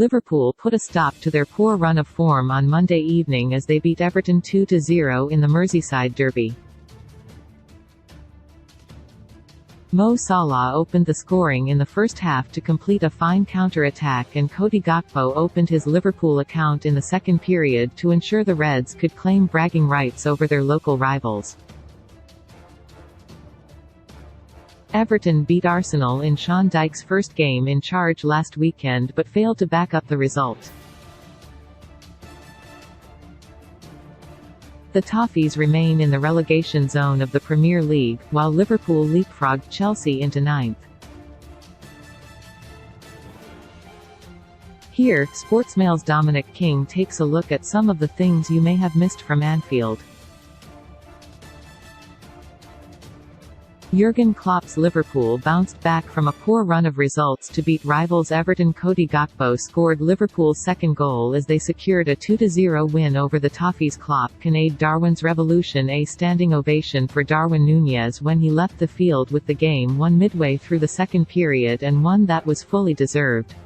Liverpool put a stop to their poor run of form on Monday evening as they beat Everton 2-0 in the Merseyside derby. Mo Salah opened the scoring in the first half to complete a fine counter-attack, and Cody Gakpo opened his Liverpool account in the second period to ensure the Reds could claim bragging rights over their local rivals. Everton beat Arsenal in Sean Dyche's first game in charge last weekend but failed to back up the result. The Toffees remain in the relegation zone of the Premier League, while Liverpool leapfrogged Chelsea into ninth. Here, Sportsmail's Dominic King takes a look at some of the things you may have missed from Anfield. Jurgen Klopp's Liverpool bounced back from a poor run of results to beat rivals Everton. Cody Gakpo scored Liverpool's second goal as they secured a 2-0 win over the Toffees. Klopp conveyed Darwin's revolution. A standing ovation for Darwin Nunez when he left the field with the game won midway through the second period, and one that was fully deserved.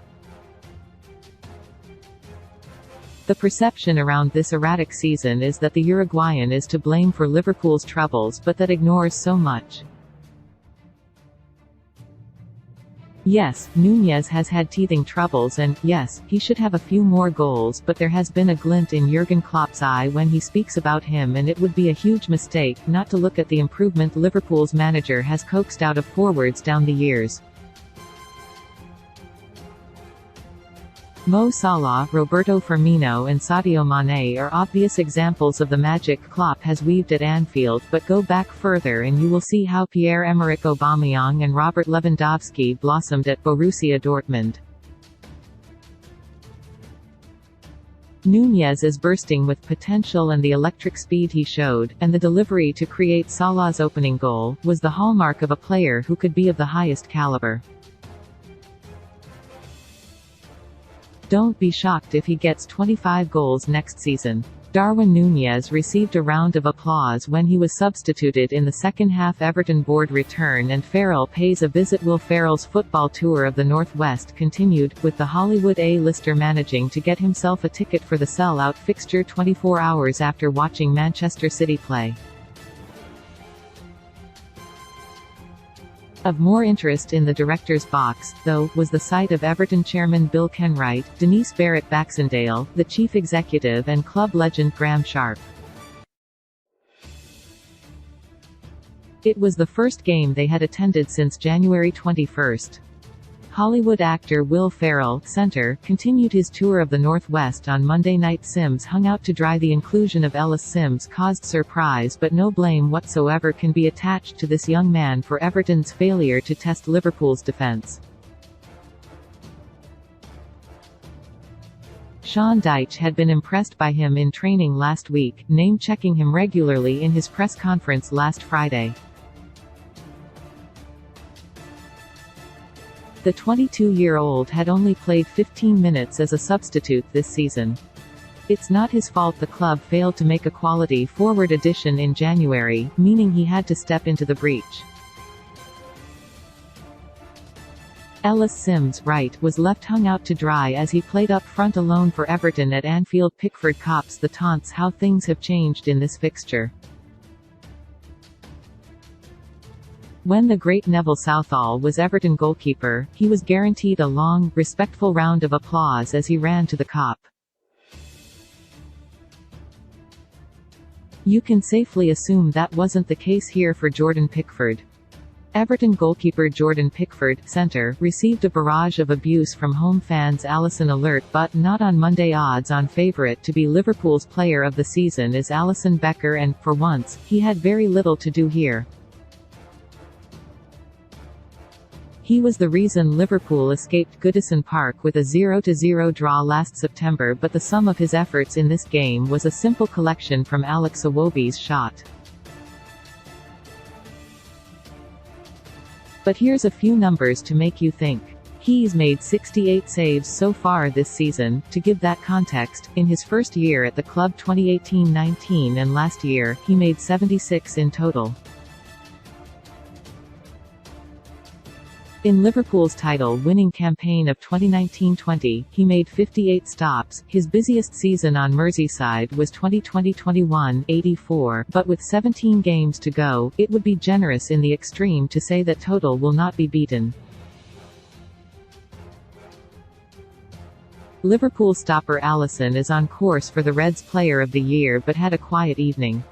The perception around this erratic season is that the Uruguayan is to blame for Liverpool's troubles, but that ignores so much. Yes, Nunez has had teething troubles and, yes, he should have a few more goals, but there has been a glint in Jurgen Klopp's eye when he speaks about him, and it would be a huge mistake not to look at the improvement Liverpool's manager has coaxed out of forwards down the years. Mo Salah, Roberto Firmino and Sadio Mane are obvious examples of the magic Klopp has weaved at Anfield, but go back further and you will see how Pierre-Emerick Aubameyang and Robert Lewandowski blossomed at Borussia Dortmund. Nunez is bursting with potential, and the electric speed he showed, and the delivery to create Salah's opening goal, was the hallmark of a player who could be of the highest caliber. Don't be shocked if he gets 25 goals next season. Darwin Nunez received a round of applause when he was substituted in the second half. Everton board return and Farrell pays a visit. Will Ferrell's football tour of the Northwest continued, with the Hollywood A-lister managing to get himself a ticket for the sell-out fixture 24 hours after watching Manchester City play. Of more interest in the director's box, though, was the sight of Everton chairman Bill Kenwright, Denise Barrett-Baxendale, the chief executive and club legend Graham Sharp. It was the first game they had attended since January 21. Hollywood actor Will Ferrell, Center, continued his tour of the Northwest on Monday night. Sims hung out to dry. The inclusion of Ellis Sims caused surprise, but no blame whatsoever can be attached to this young man for Everton's failure to test Liverpool's defence. Sean Dyche had been impressed by him in training last week, name-checking him regularly in his press conference last Friday. The 22-year-old had only played 15 minutes as a substitute this season. It's not his fault the club failed to make a quality forward addition in January, meaning he had to step into the breach. Ellis Sims, right, was left hung out to dry as he played up front alone for Everton at Anfield. Pickford cops the taunts. How things have changed in this fixture. When the great Neville Southall was Everton goalkeeper, he was guaranteed a long, respectful round of applause as he ran to the Kop. You can safely assume that wasn't the case here for Jordan Pickford. Everton goalkeeper Jordan Pickford, Center, received a barrage of abuse from home fans. Alisson alert, but not on Monday. Odds-on favourite to be Liverpool's player of the season is Alisson Becker, and, for once, he had very little to do here. He was the reason Liverpool escaped Goodison Park with a 0-0 draw last September, but the sum of his efforts in this game was a simple collection from Alex Iwobi's shot. But here's a few numbers to make you think. He's made 68 saves so far this season. To give that context, in his first year at the club 2018-19 and last year, he made 76 in total. In Liverpool's title-winning campaign of 2019-20, he made 58 stops. His busiest season on Merseyside was 2020-21, 84, but with 17 games to go, it would be generous in the extreme to say that total will not be beaten. Liverpool stopper Alisson is on course for the Reds' Player of the Year but had a quiet evening.